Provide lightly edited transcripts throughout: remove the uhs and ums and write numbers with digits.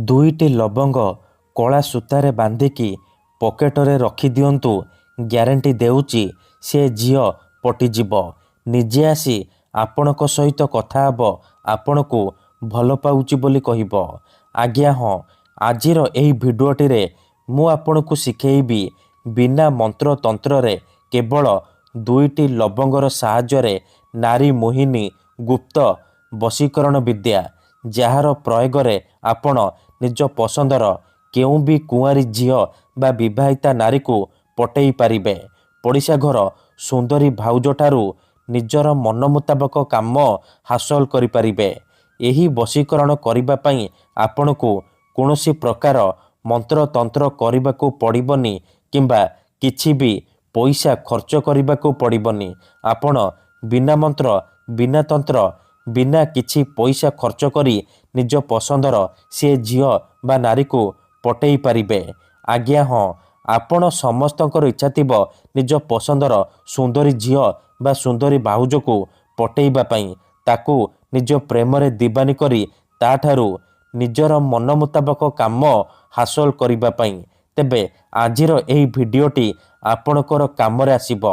ଦୁଇଟି ଲବଙ୍ଗ କଳା ସୂତାରେ ବାନ୍ଧିକି ପକେଟରେ ରଖିଦିଅନ୍ତୁ। ଗ୍ୟାରେଣ୍ଟି ଦେଉଛି ସେ ଝିଅ ପଟିଯିବ। ନିଜେ ଆସି ଆପଣଙ୍କ ସହିତ କଥା ହେବ, ଆପଣଙ୍କୁ ଭଲ ପାଉଛି ବୋଲି କହିବ। ଆଜ୍ଞା ହଁ, ଆଜିର ଏହି ଭିଡ଼ିଓଟିରେ ମୁଁ ଆପଣଙ୍କୁ ଶିଖେଇବି ବିନା ମନ୍ତ୍ରତନ୍ତ୍ରରେ କେବଳ ଦୁଇଟି ଲବଙ୍ଗର ସାହାଯ୍ୟରେ ନାରୀ ମୋହିନୀ ଗୁପ୍ତ ବଶୀକରଣ ବିଦ୍ୟା, ଯାହାର ପ୍ରୟୋଗରେ ଆପଣ ନିଜ ପସନ୍ଦର କେଉଁ ବି କୁଆଁରୀ ଝିଅ ବା ବିବାହିତା ନାରୀକୁ ପଟେଇ ପାରିବେ। ପଡ଼ିଶା ଘର ସୁନ୍ଦରୀ ଭାଉଜଠାରୁ ନିଜର ମନ ମୁତାବକ କାମ ହାସଲ କରିପାରିବେ। ଏହି ବଶୀକରଣ କରିବା ପାଇଁ ଆପଣଙ୍କୁ କୌଣସି ପ୍ରକାର ମନ୍ତ୍ରତନ୍ତ୍ର କରିବାକୁ ପଡ଼ିବନି କିମ୍ବା କିଛି ବି ପଇସା ଖର୍ଚ୍ଚ କରିବାକୁ ପଡ଼ିବନି। ଆପଣ ବିନା ମନ୍ତ୍ର, ବିନା ତନ୍ତ୍ର, ବିନା କିଛି ପଇସା ଖର୍ଚ୍ଚ କରି ନିଜ ପସନ୍ଦର ସେ ଝିଅ ବା ନାରୀକୁ ପଟେଇ ପାରିବେ। ଆଜ୍ଞା ହଁ, ଆପଣ ସମସ୍ତଙ୍କର ଇଚ୍ଛା ଥିବ ନିଜ ପସନ୍ଦର ସୁନ୍ଦରୀ ଝିଅ ବା ସୁନ୍ଦରୀ ଭାଉଜକୁ ପଟେଇବା ପାଇଁ, ତାକୁ ନିଜ ପ୍ରେମରେ ଦିବାନୀ କରି ତାଠାରୁ ନିଜର ମନ ମୁତାବକ କାମ ହାସଲ କରିବା ପାଇଁ। ତେବେ ଆଜିର ଏହି ଭିଡ଼ିଓଟି ଆପଣଙ୍କର କାମରେ ଆସିବ,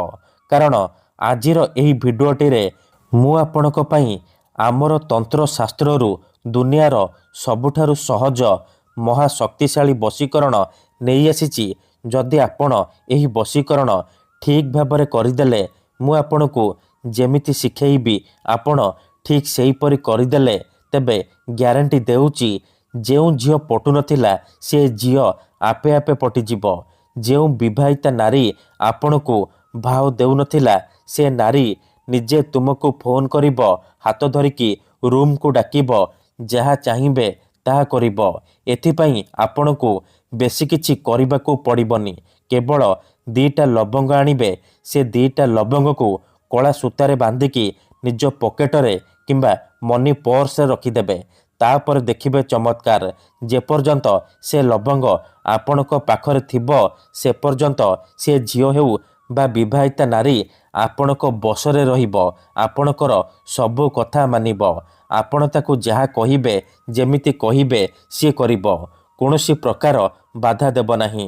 କାରଣ ଆଜିର ଏହି ଭିଡ଼ିଓଟିରେ ମୁଁ ଆପଣଙ୍କ ପାଇଁ ଆମର ତନ୍ତ୍ରଶାସ୍ତ୍ରରୁ ଦୁନିଆର ସବୁଠାରୁ ସହଜ ମହାଶକ୍ତିଶାଳୀ ବଶୀକରଣ ନେଇ ଆସିଛି। ଯଦି ଆପଣ ଏହି ବଶୀକରଣ ଠିକ୍ ଭାବରେ କରିଦେଲେ, ମୁଁ ଆପଣଙ୍କୁ ଯେମିତି ଶିଖେଇବି ଆପଣ ଠିକ୍ ସେହିପରି କରିଦେଲେ, ତେବେ ଗ୍ୟାରେଣ୍ଟି ଦେଉଛି ଯେଉଁ ଝିଅ ପଟୁନଥିଲା ସେ ଝିଅ ଆପେ ଆପେ ପଟିଯିବ। ଯେଉଁ ବିବାହିତା ନାରୀ ଆପଣଙ୍କୁ ଭାव ଦେଉନଥିଲା ସେ ନାରୀ ନିଜେ ତୁମକୁ ଫୋନ୍ କରିବ, ହାତ ଧରିକି ରୁମ୍କୁ ଡାକିବ, ଯାହା ଚାହିଁବେ ତାହା କରିବ। ଏଥିପାଇଁ ଆପଣଙ୍କୁ ବେଶୀ କିଛି କରିବାକୁ ପଡ଼ିବନି। କେବଳ ଦିଟା ଲବଙ୍ଗ ଆଣିବେ। ସେ ଦିଟା ଲବଙ୍ଗକୁ କଳା ସୂତାରେ ବାନ୍ଧିକି ନିଜ ପକେଟରେ କିମ୍ବା ମନି ପର୍ସରେ ରଖିଦେବେ। ତାପରେ ଦେଖିବେ ଚମତ୍କାର। ଯେପର୍ଯ୍ୟନ୍ତ ସେ ଲବଙ୍ଗ ଆପଣଙ୍କ ପାଖରେ ଥିବ ସେ ପର୍ଯ୍ୟନ୍ତ ସେ ଝିଅ ହେଉ ବା ବିବାହିତା ନାରୀ ଆପଣଙ୍କ ବଶରେ ରହିବ। ଆପଣଙ୍କର ସବୁ କଥା ମାନିବ। ଆପଣ ତାକୁ ଯାହା କହିବେ, ଯେମିତି କହିବେ ସିଏ କରିବ। କୌଣସି ପ୍ରକାର ବାଧା ଦେବ ନାହିଁ।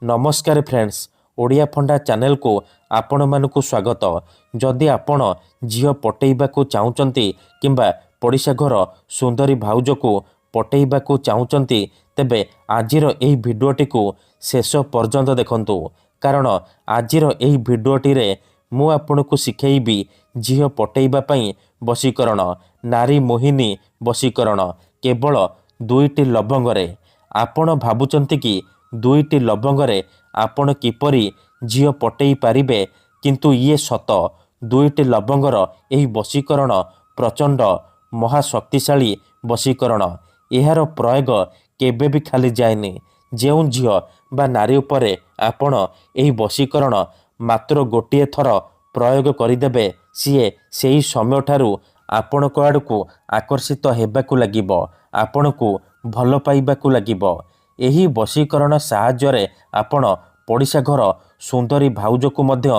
ନମସ୍କାର ଫ୍ରେଣ୍ଡସ୍, ଓଡ଼ିଆ ଫଣ୍ଡା ଚ୍ୟାନେଲକୁ ଆପଣମାନଙ୍କୁ ସ୍ୱାଗତ। ଯଦି ଆପଣ ଝିଅ ପଟେଇବାକୁ ଚାହୁଁଛନ୍ତି କିମ୍ବା ପଡ଼ିଶା ଘର ସୁନ୍ଦରୀ ଭାଉଜକୁ ପଟେଇବାକୁ ଚାହୁଁଛନ୍ତି, ତେବେ ଆଜିର ଏହି ଭିଡ଼ିଓଟିକୁ ଶେଷ ପର୍ଯ୍ୟନ୍ତ ଦେଖନ୍ତୁ, କାରଣ ଆଜିର ଏହି ଭିଡ଼ିଓଟିରେ ମୁଁ ଆପଣଙ୍କୁ ଶିଖେଇବି ଝିଅ ପଟେଇବା ପାଇଁ ବଶୀକରଣ, ନାରୀ ମୋହିନୀ ବଶୀକରଣ କେବଳ ଦୁଇଟି ଲବଙ୍ଗରେ। ଆପଣ ଭାବୁଛନ୍ତି କି ଦୁଇଟି ଲବଙ୍ଗରେ ଆପଣ କିପରି ଝିଅ ପଟେଇ ପାରିବେ, କିନ୍ତୁ ଇଏ ସତ। ଦୁଇଟି ଲବଙ୍ଗର ଏହି ବଶୀକରଣ ପ୍ରଚଣ୍ଡ ମହାଶକ୍ତିଶାଳୀ ବଶୀକରଣ। ଏହାର ପ୍ରୟୋଗ କେବେ ବି ଖାଲି ଯାଏନି। ଯେଉଁ ଝିଅ ବା ନାରୀ ଉପରେ ଆପଣ ଏହି ବଶୀକରଣ ମାତ୍ର ଗୋଟିଏ ଥର ପ୍ରୟୋଗ କରିଦେବେ, ସିଏ ସେହି ସମୟଠାରୁ ଆପଣଙ୍କ ଆଡ଼କୁ ଆକର୍ଷିତ ହେବାକୁ ଲାଗିବ, ଆପଣଙ୍କୁ ଭଲ ପାଇବାକୁ ଲାଗିବ। ଏହି ବଶୀକରଣ ସାହାଯ୍ୟରେ ଆପଣ ପଡ଼ିଶା ଘର ସୁନ୍ଦରୀ ଭାଉଜକୁ ମଧ୍ୟ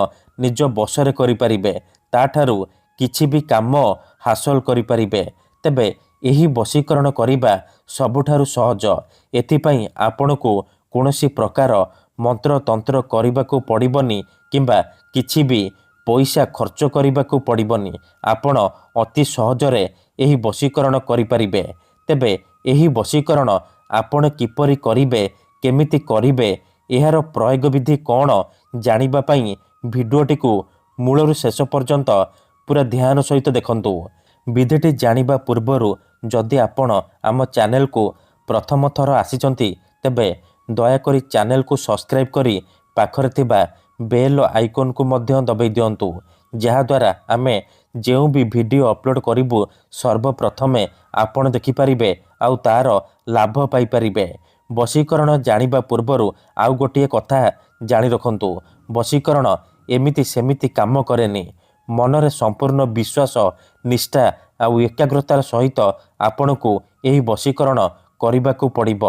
ନିଜ ବଶରେ କରିପାରିବେ। ତାଠାରୁ କିଛି ବି କାମ ହାସଲ କରିପାରିବେ। ତେବେ ଏହି ବଶୀକରଣ କରିବା ସବୁଠାରୁ ସହଜ। ଏଥିପାଇଁ ଆପଣଙ୍କୁ କୌଣସି ପ୍ରକାର ମନ୍ତ୍ରତନ୍ତ୍ର କରିବାକୁ ପଡ଼ିବନି କିମ୍ବା କିଛି ବି ପଇସା ଖର୍ଚ୍ଚ କରିବାକୁ ପଡ଼ିବନି। ଆପଣ ଅତି ସହଜରେ ଏହି ବଶୀକରଣ କରିପାରିବେ। ତେବେ ଏହି ବଶୀକରଣ ଆପଣ କିପରି କରିବେ, କେମିତି କରିବେ, ଏହାର ପ୍ରୟୋଗ ବିଧି କ'ଣ ଜାଣିବା ପାଇଁ ଭିଡ଼ିଓଟିକୁ ମୂଳରୁ ଶେଷ ପର୍ଯ୍ୟନ୍ତ ପୁରା ଧ୍ୟାନ ସହିତ ଦେଖନ୍ତୁ। ବିଧିଟି ଜାଣିବା ପୂର୍ବରୁ ଯଦି ଆପଣ ଆମ ଚ୍ୟାନେଲକୁ ପ୍ରଥମ ଥର ଆସିଛନ୍ତି, ତେବେ ଦୟାକରି ଚ୍ୟାନେଲକୁ ସବସ୍କ୍ରାଇବ୍ କରି ପାଖରେ ଥିବା ବେଲ୍ ଆଇକନ୍କୁ ମଧ୍ୟ ଦବାଇ ଦିଅନ୍ତୁ, ଯାହାଦ୍ୱାରା ଆମେ ଯେଉଁ ବି ଭିଡ଼ିଓ ଅପଲୋଡ଼ କରିବୁ ସର୍ବପ୍ରଥମେ ଆପଣ ଦେଖିପାରିବେ ଆଉ ତା'ର ଲାଭ ପାଇପାରିବେ। ବଶୀକରଣ ଜାଣିବା ପୂର୍ବରୁ ଆଉ ଗୋଟିଏ କଥା ଜାଣି ରଖନ୍ତୁ। ବଶୀକରଣ ଏମିତି ସେମିତି କାମ କରେନି। ମନରେ ସମ୍ପୂର୍ଣ୍ଣ ବିଶ୍ୱାସ, ନିଷ୍ଠା ଆଉ ଏକାଗ୍ରତାର ସହିତ ଆପଣଙ୍କୁ ଏହି ବଶୀକରଣ କରିବାକୁ ପଡ଼ିବ।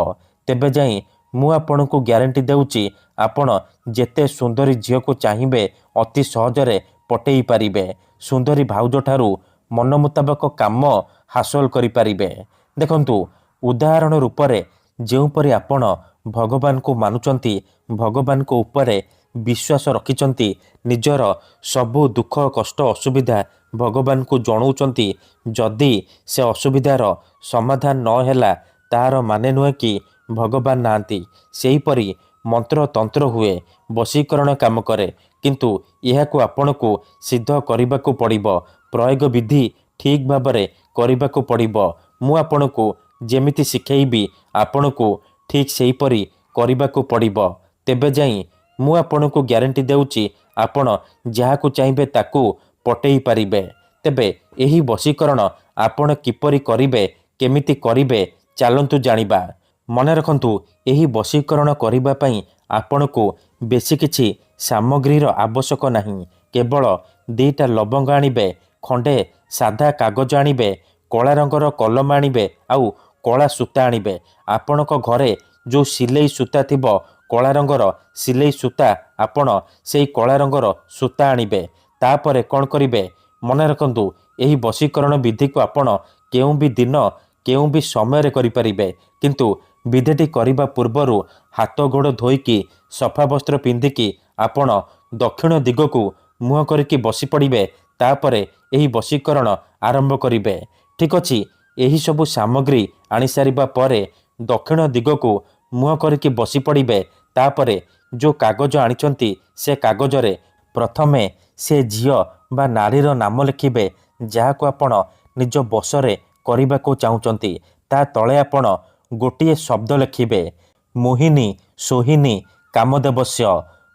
ତେବେ ଯାଇ ମୁଁ ଆପଣଙ୍କୁ ଗ୍ୟାରେଣ୍ଟି ଦେଉଛି ଆପଣ ଯେତେ ସୁନ୍ଦରୀ ଝିଅକୁ ଚାହିଁବେ ଅତି ସହଜରେ ପଟେଇ ପାରିବେ। ସୁନ୍ଦରୀ ଭାଉଜଠାରୁ ମନ ମୁତାବକ କାମ ହାସଲ କରିପାରିବେ। ଦେଖନ୍ତୁ, ଉଦାହରଣ ରୂପରେ ଯେଉଁପରି ଆପଣ ଭଗବାନଙ୍କୁ ମାନୁଛନ୍ତି, ଭଗବାନଙ୍କ ଉପରେ ବିଶ୍ୱାସ ରଖିଛନ୍ତି, ନିଜର ସବୁ ଦୁଃଖ କଷ୍ଟ ଅସୁବିଧା ଭଗବାନଙ୍କୁ ଜଣାଉଛନ୍ତି, ଯଦି ସେ ଅସୁବିଧାର ସମାଧାନ ନ ହେଲା ତାହାର ମାନେ ନୁହେଁ କି ଭଗବାନ ନାହାନ୍ତି। ସେହିପରି ମନ୍ତ୍ରତନ୍ତ୍ର ହୁଏ, ବଶୀକରଣ କାମ କରେ, କିନ୍ତୁ ଏହାକୁ ଆପଣଙ୍କୁ ସିଦ୍ଧ କରିବାକୁ ପଡ଼ିବ, ପ୍ରୟୋଗ ବିଧି ଠିକ୍ ଭାବରେ କରିବାକୁ ପଡ଼ିବ। ମୁଁ ଆପଣଙ୍କୁ ଯେମିତି ଶିଖେଇବି ଆପଣଙ୍କୁ ଠିକ୍ ସେହିପରି କରିବାକୁ ପଡ଼ିବ। ତେବେ ଯାଇ ମୁଁ ଆପଣଙ୍କୁ ଗ୍ୟାରେଣ୍ଟି ଦେଉଛି ଆପଣ ଯାହାକୁ ଚାହିଁବେ ତାକୁ ପଟେଇ ପାରିବେ। ତେବେ ଏହି ବଶୀକରଣ ଆପଣ କିପରି କରିବେ, କେମିତି କରିବେ, ଚାଲନ୍ତୁ ଜାଣିବା। ମନେ ରଖନ୍ତୁ, ଏହି ବଶୀକରଣ କରିବା ପାଇଁ ଆପଣଙ୍କୁ ବେଶୀ କିଛି ସାମଗ୍ରୀର ଆବଶ୍ୟକ ନାହିଁ। କେବଳ 2ଟା ଲବଙ୍ଗ ଆଣିବେ, ଖଣ୍ଡେ ସାଧା କାଗଜ ଆଣିବେ, କଳା ରଙ୍ଗର କଲମ ଆଣିବେ, ଆଉ କଳା ସୂତା ଆଣିବେ। ଆପଣଙ୍କ ଘରେ ଯେଉଁ ସିଲେଇ ସୂତା ଥିବ, କଳା ରଙ୍ଗର ସିଲେଇ ସୂତା, ଆପଣ ସେଇ କଳା ରଙ୍ଗର ସୂତା ଆଣିବେ। ତାପରେ କ'ଣ କରିବେ, ମନେ ରଖନ୍ତୁ, ଏହି ବଶୀକରଣ ବିଧିକୁ ଆପଣ କେଉଁ ବି ଦିନ କେଉଁ ବି ସମୟରେ କରିପାରିବେ, କିନ୍ତୁ ବିଧିଟି କରିବା ପୂର୍ବରୁ ହାତ ଗୋଡ଼ ଧୋଇକି ସଫା ବସ୍ତ୍ର ପିନ୍ଧିକି ଆପଣ ଦକ୍ଷିଣ ଦିଗକୁ ମୁହଁ କରିକି ବସି ପଡ଼ିବେ। ତାପରେ ଏହି ବଶୀକରଣ ଆରମ୍ଭ କରିବେ। ଠିକ୍ ଅଛି। ଏହିସବୁ ସାମଗ୍ରୀ ଆଣିସାରିବା ପରେ ଦକ୍ଷିଣ ଦିଗକୁ ମୁହଁ କରିକି ବସି ପଡ଼ିବେ। ତାପରେ ଯେଉଁ କାଗଜ ଆଣିଛନ୍ତି ସେ କାଗଜରେ ପ୍ରଥମେ ସେ ଝିଅ ବା ନାରୀର ନାମ ଲେଖିବେ ଯାହାକୁ ଆପଣ ନିଜ ବଶରେ କରିବାକୁ ଚାହୁଁଛନ୍ତି। ତା ତଳେ ଆପଣ ଗୋଟିଏ ଶବ୍ଦ ଲେଖିବେ, ମୋହିନୀ ସୋହିନୀ କାମଦେବସ୍ୟ।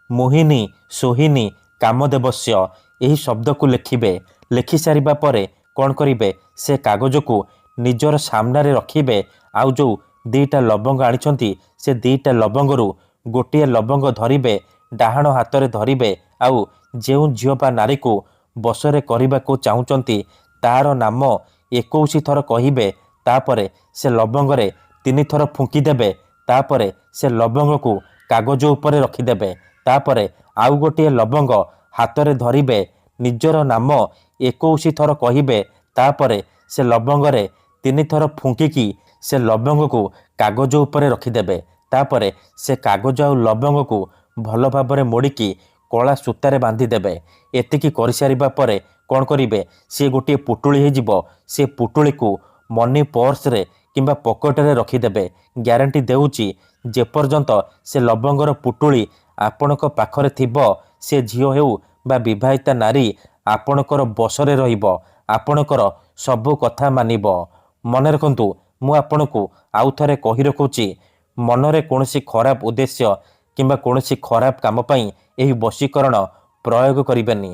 ମୋହିନୀ ସୋହିନୀ କାମଦେବସ୍ୟ, ଏହି ଶବ୍ଦକୁ ଲେଖିବେ। ଲେଖିସାରିବା ପରେ କ'ଣ କରିବେ, ସେ କାଗଜକୁ ନିଜର ସାମ୍ନାରେ ରଖିବେ। ଆଉ ଯେଉଁ 2ଟା ଲବଙ୍ଗ ଆଣିଛନ୍ତି ସେ 2ଟା ଲବଙ୍ଗରୁ ଗୋଟିଏ ଲବଙ୍ଗ ଧରିବେ, ଡାହାଣ ହାତରେ ଧରିବେ। ଆଉ ଯେଉଁ ଝିଅ ବା ନାରୀକୁ ବଶରେ କରିବାକୁ ଚାହୁଁଛନ୍ତି ତାହାର ନାମ 21 ଥର କହିବେ। ତାପରେ ସେ ଲବଙ୍ଗରେ 3 ଥର ଫୁଙ୍କି ଦେବେ। ତାପରେ ସେ ଲବଙ୍ଗକୁ କାଗଜ ଉପରେ ରଖିଦେବେ। ତାପରେ ଆଉ ଗୋଟିଏ ଲବଙ୍ଗ ହାତରେ ଧରିବେ, ନିଜର ନାମ 21 ଥର କହିବେ। ତାପରେ ସେ ଲବଙ୍ଗରେ 3 ଥର ଫୁଙ୍କିକି ସେ ଲବଙ୍ଗକୁ କାଗଜ ଉପରେ ରଖିଦେବେ। ତାପରେ ସେ କାଗଜ ଆଉ ଲବଙ୍ଗକୁ ଭଲ ଭାବରେ ମୋଡ଼ିକି କଳା ସୂତାରେ ବାନ୍ଧିଦେବେ। ଏତିକି କରିସାରିବା ପରେ କ'ଣ କରିବେ, ସେ ଗୋଟିଏ ପୁଟୁଳି ହେଇଯିବ। ସେ ପୁଟୁଳିକୁ ମନି ପର୍ସରେ କିମ୍ବା ପକେଟରେ ରଖିଦେବେ। ଗ୍ୟାରେଣ୍ଟି ଦେଉଛି ଯେପର୍ଯ୍ୟନ୍ତ ସେ ଲବଙ୍ଗର ପୁଟୁଳି ଆପଣଙ୍କ ପାଖରେ ଥିବ, ସେ ଝିଅ ହେଉ ବା ବିବାହିତା ନାରୀ ଆପଣଙ୍କର ବଶରେ ରହିବ, ଆପଣଙ୍କର ସବୁ କଥା ମାନିବ। ମନେ ରଖନ୍ତୁ, ମୁଁ ଆପଣଙ୍କୁ ଆଉ ଥରେ କହି ରଖୁଛି, ମନରେ କୌଣସି ଖରାପ ଉଦ୍ଦେଶ୍ୟ କିମ୍ବା କୌଣସି ଖରାପ କାମ ପାଇଁ ଏହି ବଶୀକରଣ ପ୍ରୟୋଗ କରିବେନି।